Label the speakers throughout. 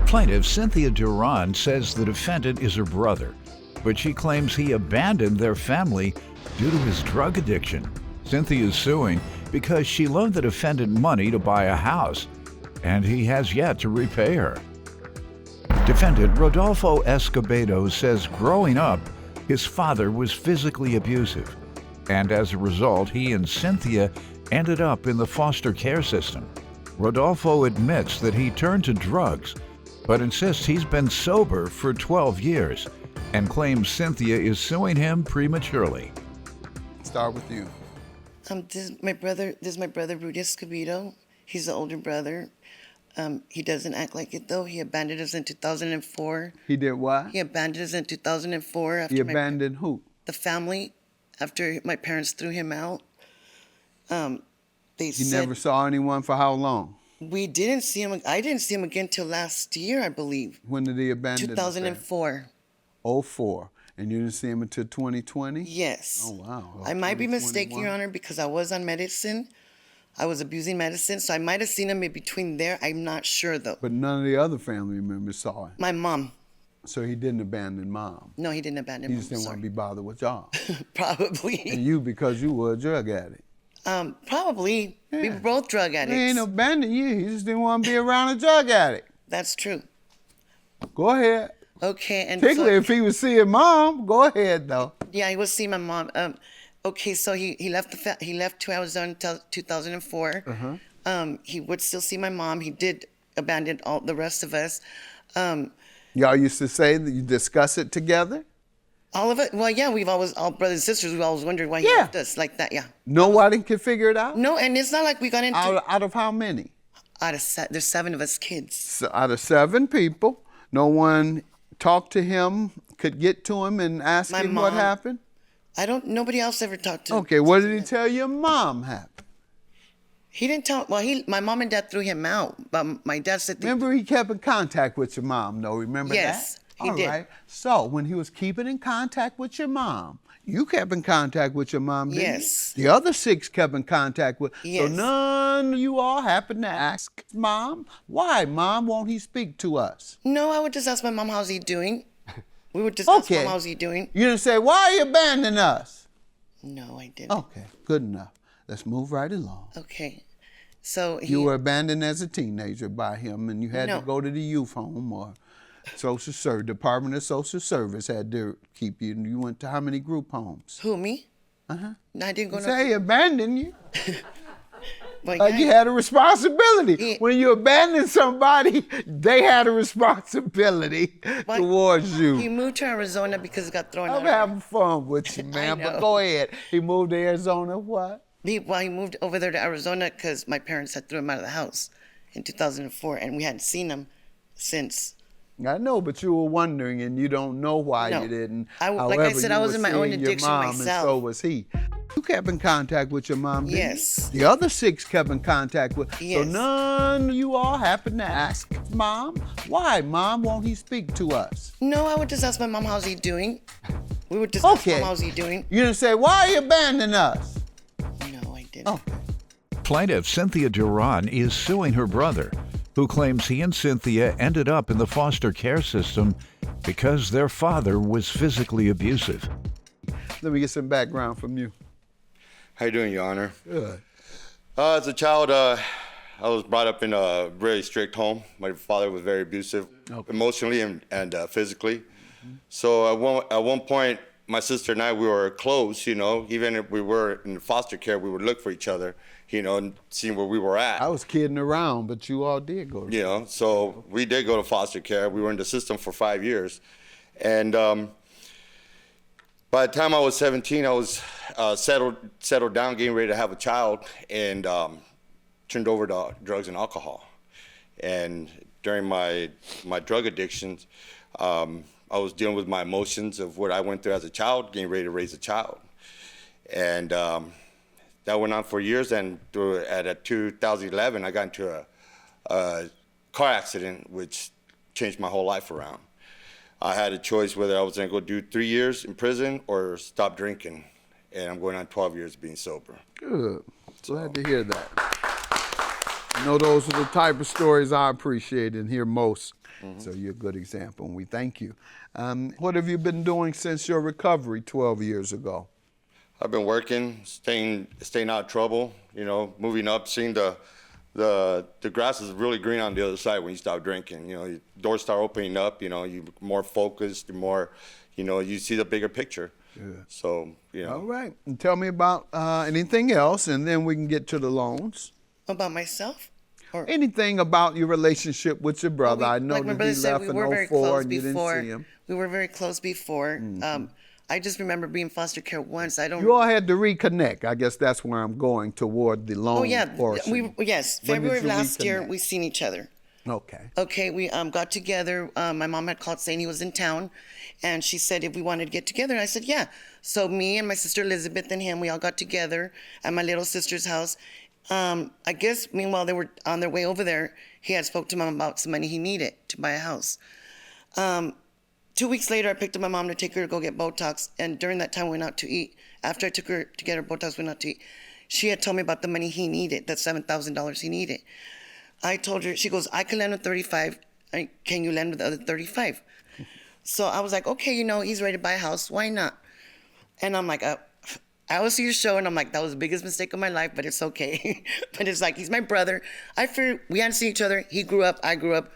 Speaker 1: Plaintiff Cynthia Duran says the defendant is her brother, but she claims he abandoned their family due to his drug addiction. Cynthia is suing because she loaned the defendant money to buy a house, and he has yet to repay her. Defendant Rodolfo Escobedo says growing up, his father was physically abusive, and as a result, he and Cynthia ended up in the foster care system. Rodolfo admits that he turned to drugs, but insists he's been sober for 12 years and claims Cynthia is suing him prematurely.
Speaker 2: Start with you.
Speaker 3: This is my brother Rudy Escobedo. He's the older brother. He doesn't act like it though. He abandoned us in 2004.
Speaker 2: He did what?
Speaker 3: He abandoned us in 2004. After
Speaker 2: He abandoned who?
Speaker 3: The family, after my parents threw him out.
Speaker 2: You never saw anyone for how long?
Speaker 3: We didn't see him. I didn't see him again till last year, I believe.
Speaker 2: When did he abandon?
Speaker 3: 2004.
Speaker 2: 04. And you didn't see him until 2020?
Speaker 3: Yes.
Speaker 2: Oh, wow.
Speaker 3: I might be mistaken, Your Honor, because I was on medicine. I was abusing medicine, so I might have seen him in between there. I'm not sure, though.
Speaker 2: But none of the other family members saw him?
Speaker 3: My mom.
Speaker 2: So he didn't abandon mom?
Speaker 3: No, he didn't abandon
Speaker 2: mom.
Speaker 3: mom.
Speaker 2: He just didn't want to be bothered with y'all?
Speaker 3: Probably.
Speaker 2: And you, because you were a drug addict?
Speaker 3: Probably. Yeah. We were both drug addicts.
Speaker 2: He ain't abandoned you. He just didn't want to be around a drug addict.
Speaker 3: That's true.
Speaker 2: Go ahead.
Speaker 3: Okay. And
Speaker 2: particularly if he was seeing mom. Go ahead, though.
Speaker 3: Yeah, he was seeing my mom. Okay, so he left he left to Arizona until 2004. Uh-huh. He would still see my mom. He did abandon all the rest of us.
Speaker 2: Y'all used to say that you discuss it together?
Speaker 3: All of it? Well, yeah, we've always, all brothers and sisters, we've always wondered why he left us like that, yeah.
Speaker 2: Nobody can figure it out?
Speaker 3: No, and it's not like we got into...
Speaker 2: Out of how many?
Speaker 3: There's 7 of us kids.
Speaker 2: So out of 7 people, no one talked to him, could get to him and ask him what happened?
Speaker 3: Nobody else ever talked to him.
Speaker 2: Okay, what did he tell your mom happened?
Speaker 3: He didn't tell, well, my mom and dad threw him out, but my dad said...
Speaker 2: Remember he kept in contact with your mom, though, remember that?
Speaker 3: Yes. He did.
Speaker 2: Right. So when he was keeping in contact with your mom, you kept in contact with your mom, didn't
Speaker 3: Yes.
Speaker 2: you? The other 6 kept in contact with.
Speaker 3: Yes.
Speaker 2: So none of you all happened to ask mom, why, mom, won't he speak to us?
Speaker 3: No, I would just ask my mom, how's he doing? We would just ask mom, how's he doing?
Speaker 2: You didn't say, why you abandoning us?
Speaker 3: No, I didn't.
Speaker 2: Okay, good enough. Let's move right along.
Speaker 3: Okay. So
Speaker 2: you were abandoned as a teenager by him, and you had
Speaker 3: No.
Speaker 2: to go to the youth home or Social Service, Department of Social Service had to keep you. And you went to how many group homes?
Speaker 3: Who, me?
Speaker 2: Uh-huh.
Speaker 3: No, I didn't go to...
Speaker 2: Say he abandoned you.
Speaker 3: Well,
Speaker 2: you had a responsibility. When you abandon somebody, they had a responsibility towards you.
Speaker 3: He moved to Arizona because he got thrown out.
Speaker 2: I'm having fun with you, man, but go ahead. He moved to Arizona, what?
Speaker 3: He moved over there to Arizona because my parents had threw him out of the house in 2004, and we hadn't seen him since.
Speaker 2: I know, but you were wondering, and you don't know why you didn't.
Speaker 3: Like I said, I was in my own addiction myself.
Speaker 2: And so was he. You kept in contact with your mom, didn't
Speaker 3: Yes.
Speaker 2: you? The other 6 kept in contact with.
Speaker 3: Yes.
Speaker 2: So none of you all happened to ask mom, why, mom, won't he speak to us?
Speaker 3: No, I would just ask my mom, how's he doing? We would just ask mom, how's he doing?
Speaker 2: You didn't say, why you abandoning us?
Speaker 3: No, I didn't.
Speaker 2: Okay.
Speaker 1: Plaintiff Cynthia Duran is suing her brother, who claims he and Cynthia ended up in the foster care system because their father was physically abusive.
Speaker 2: Let me get some background from you.
Speaker 4: How you doing, Your Honor?
Speaker 2: Good.
Speaker 4: As a child, I was brought up in a very strict home. My father was very abusive, emotionally and physically. Mm-hmm. So at one point, my sister and I, we were close, you know. Even if we were in foster care, we would look for each other, you know, and see where we were at.
Speaker 2: I was kidding around, but you all did go to
Speaker 4: You know, so we did go to foster care. We were in the system for 5 years. And by the time I was 17, I was settled down, getting ready to have a child, and turned over to drugs and alcohol. And during my drug addictions, I was dealing with my emotions of what I went through as a child, getting ready to raise a child. And that went on for years, and at 2011, I got into a car accident, which changed my whole life around. I had a choice whether I was gonna go do 3 years in prison or stop drinking, and I'm going on 12 years being sober.
Speaker 2: Good. Glad to hear that. You know, those are the type of stories I appreciate and hear most. So you're a good example, and we thank you. What have you been doing since your recovery 12 years ago?
Speaker 4: I've been working, staying out of trouble, you know, moving up, seeing the grass is really green on the other side when you stop drinking. You know, your doors start opening up, you know, you're more focused, you're more, you know, you see the bigger picture. Yeah. So, you know.
Speaker 2: All right. And tell me about anything else, and then we can get to the loans.
Speaker 3: About myself? Or
Speaker 2: anything about your relationship with your brother? I know
Speaker 3: like my
Speaker 2: that
Speaker 3: brother
Speaker 2: he
Speaker 3: said,
Speaker 2: left
Speaker 3: we
Speaker 2: in
Speaker 3: were very
Speaker 2: 04
Speaker 3: close
Speaker 2: and you didn't
Speaker 3: before.
Speaker 2: see him.
Speaker 3: We were very close before. I just remember being in foster care once.
Speaker 2: You all had to reconnect. I guess that's where I'm going toward the loan portion.
Speaker 3: Yes. February of last year, we seen each other.
Speaker 2: Okay.
Speaker 3: Okay, we got together. My mom had called saying he was in town, and she said if we wanted to get together. And I said, yeah. So me and my sister Elizabeth and him, we all got together at my little sister's house. I guess, meanwhile, they were on their way over there. He had spoke to mom about some money he needed to buy a house. 2 weeks later, I picked up my mom to take her to go get Botox. And during that time, we went out to eat. After I took her to get her Botox, we went out to eat. She had told me about the money he needed, that $7,000 he needed. I told her, she goes, I can lend with 35. Can you lend with the other 35? So I was like, okay, you know, he's ready to buy a house. Why not? And I'm like, I always see your show, and I'm like, that was the biggest mistake of my life, but it's okay. But it's like, he's my brother. I figured we hadn't seen each other. He grew up, I grew up.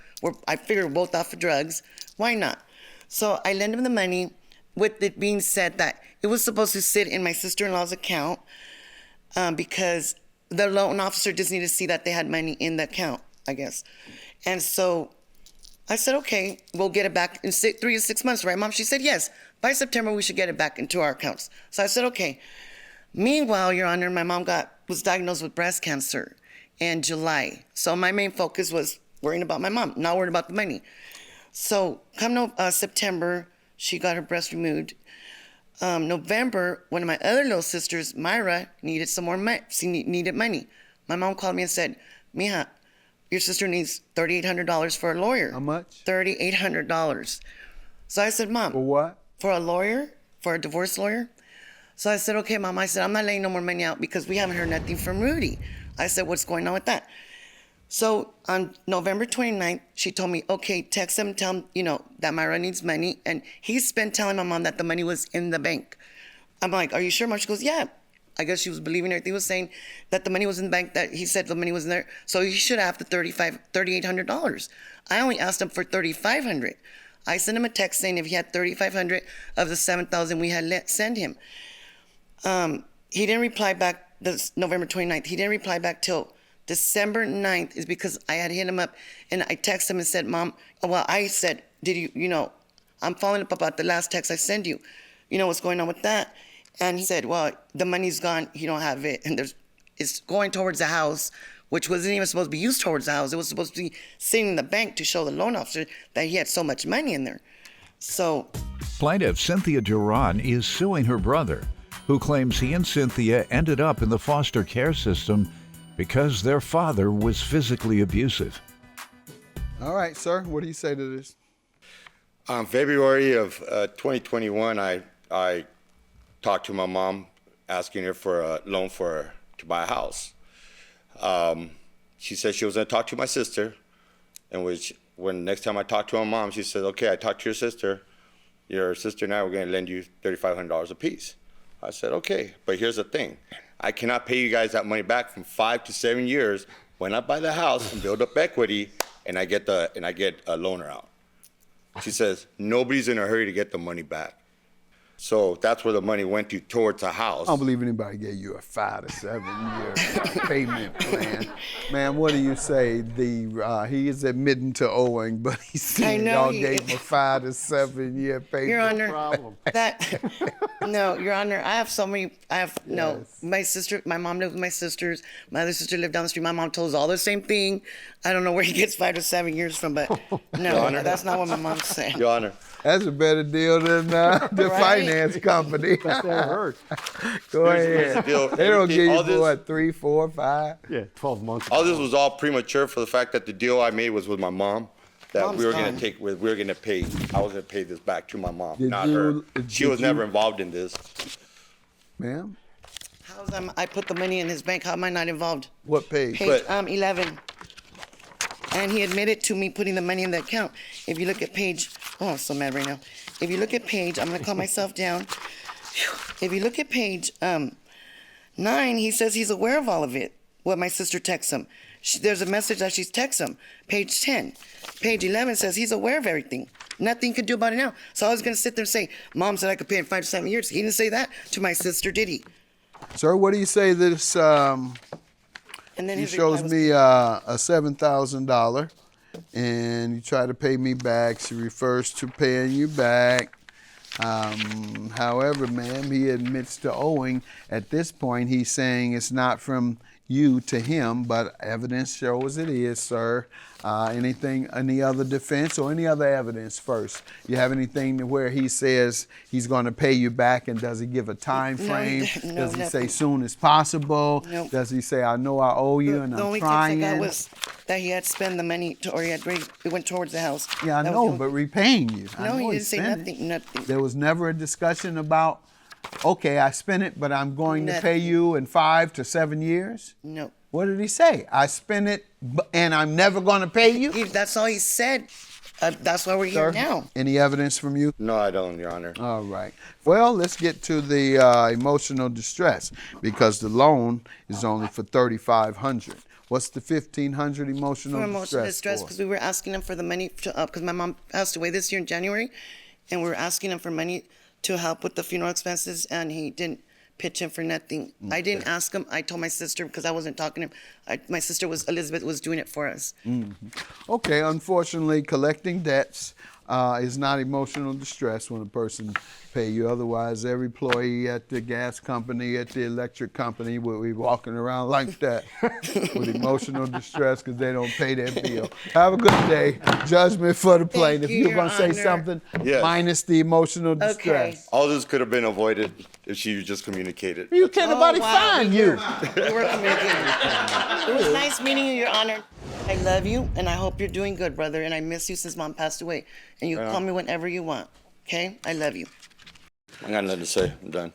Speaker 3: I figured we're both off of drugs. Why not? So I lent him the money with it being said that it was supposed to sit in my sister-in-law's account because the loan officer just needed to see that they had money in the account, I guess. And so I said, okay, we'll get it back in 3 to 6 months, right, Mom? She said, yes. By September, we should get it back into our accounts. So I said, okay. Meanwhile, Your Honor, my mom was diagnosed with breast cancer in July. So my main focus was worrying about my mom, not worrying about the money. So come September, she got her breast removed. November, one of my other little sisters, Myra, needed some more money. She needed money. My mom called me and said, Mija, your sister needs $3,800 for a lawyer.
Speaker 2: How much?
Speaker 3: $3,800. So I said, Mom.
Speaker 2: For what?
Speaker 3: For a lawyer, for a divorce lawyer. So I said, okay, Mom. I said, I'm not laying no more money out because we haven't heard nothing from Rudy. I said, what's going on with that? So on November 29th, she told me, okay, text him, tell him, you know, that Myra needs money. And he's been telling my mom that the money was in the bank. I'm like, are you sure, Mom? She goes, yeah. I guess she was believing everything he was saying, that the money was in the bank, that he said the money was in there. So he should have the $3,800. I only asked him for $3,500. I sent him a text saying if he had $3,500 of the $7,000 we had sent him. He didn't reply back this November 29th. He didn't reply back till December 9th is because I had hit him up and I texted him and said, Mom, well, I said, I'm following up about the last text I sent you. You know what's going on with that? And he said, well, the money's gone. He don't have it. And it's going towards the house, which wasn't even supposed to be used towards the house. It was supposed to be sitting in the bank to show the loan officer that he had so much money in there. So
Speaker 1: Plaintiff Cynthia Duran is suing her brother, who claims he and Cynthia ended up in the foster care system because their father was physically abusive.
Speaker 2: All right, sir, what do you say to this?
Speaker 4: February of 2021, I talked to my mom, asking her for a loan to buy a house. She said she was going to talk to my sister, and when next time I talked to my mom, she said, okay, I talked to your sister and I were going to lend you $3,500 a piece. I said, okay, but here's the thing. I cannot pay you guys that money back from 5 to 7 years when I buy the house and build up equity and I get a loaner out. She says, nobody's in a hurry to get the money back. So that's where the money went towards a house.
Speaker 2: I don't believe anybody gave you a 5 to 7 year payment plan. Man, what do you say? He is admitting to owing, but he said y'all gave him a 5 to 7 year payment.
Speaker 3: Your Honor, no, Your Honor, my sister, my mom lived with my sisters. My other sister lived down the street. My mom told us all the same thing. I don't know where he gets 5 to 7 years from, but no, that's not what my mom said.
Speaker 4: Your Honor.
Speaker 2: That's a better deal than the finance company.
Speaker 5: That's never heard.
Speaker 2: Go ahead. They don't give you what, 3, 4, 5?
Speaker 5: Yeah, 12 months.
Speaker 4: All this was all premature for the fact that the deal I made was with my mom. That
Speaker 3: Mom's
Speaker 4: we were
Speaker 3: gone.
Speaker 4: going to pay. I was going to pay this back to my mom, not her. She was never involved in this.
Speaker 2: Ma'am?
Speaker 3: I put the money in his bank. How am I not involved?
Speaker 2: What page?
Speaker 3: Page 11. And he admitted to me putting the money in the account. If you look at page, oh, I'm so mad right now. If you look at page, I'm gonna calm myself down. If you look at page 9, he says he's aware of all of it, what my sister texts him. There's a message that she's texts him. Page 10. Page 11 says he's aware of everything. Nothing he could do about it now. So I was going to sit there and say, Mom said I could pay in 5 to 7 years. He didn't say that to my sister, did he?
Speaker 2: Sir, what do you say this?
Speaker 3: And then
Speaker 2: He
Speaker 3: his
Speaker 2: shows
Speaker 3: reply was,
Speaker 2: me a $7,000, and you try to pay me back. She refers to paying you back. However, ma'am, he admits to owing. At this point, he's saying it's not from you to him, but evidence shows it is, sir. Any other defense or any other evidence first? You have anything where he says he's going to pay you back, and does he give a time frame?
Speaker 3: No,
Speaker 2: does he
Speaker 3: nothing.
Speaker 2: say soon as possible?
Speaker 3: Nope.
Speaker 2: Does he say, I know I owe you and
Speaker 3: the
Speaker 2: I'm
Speaker 3: only
Speaker 2: trying?
Speaker 3: text I got was that he had spent the money, or he had it went towards the house.
Speaker 2: Yeah, I
Speaker 3: That was
Speaker 2: know,
Speaker 3: the
Speaker 2: but
Speaker 3: only-
Speaker 2: repaying you. I
Speaker 3: No,
Speaker 2: know
Speaker 3: he didn't say
Speaker 2: spent it.
Speaker 3: nothing.
Speaker 2: There was never a discussion about, okay, I spent it, but I'm going to pay
Speaker 3: Nothing.
Speaker 2: you in 5 to 7 years?
Speaker 3: No.
Speaker 2: What did he say? I spent it, and I'm never going to pay you?
Speaker 3: That's all he said. That's why we're here now.
Speaker 2: Any evidence from you?
Speaker 4: No, I don't, Your Honor.
Speaker 2: All right. Well, let's get to the emotional distress, because the loan is only for $3,500. What's the $1,500 emotional
Speaker 3: For emotional
Speaker 2: distress
Speaker 3: distress,
Speaker 2: for?
Speaker 3: because we were asking him for the money because my mom passed away this year in January, and we were asking him for money to help with the funeral expenses, and he didn't pitch in for nothing. I didn't ask him. I told my sister, because I wasn't talking to him. My sister Elizabeth was doing it for us.
Speaker 2: Okay, unfortunately, collecting debts is not emotional distress when a person pay you. Otherwise, every employee at the gas company, at the electric company will be walking around like that with emotional distress because they don't pay their bill. Have a good day. Judgment for the plaintiff.
Speaker 3: you,
Speaker 2: You were
Speaker 3: Your
Speaker 2: going to say
Speaker 3: Honor.
Speaker 2: something?
Speaker 4: Yes.
Speaker 2: Minus the emotional distress.
Speaker 4: All this could have been avoided if she just communicated.
Speaker 2: You can't nobody find you.
Speaker 3: We were communicating. It was nice meeting you, Your Honor. I love you, and I hope you're doing good, brother. And I miss you since Mom passed away. And you call me whenever you want. Okay? I love you.
Speaker 4: I got nothing to say. I'm done.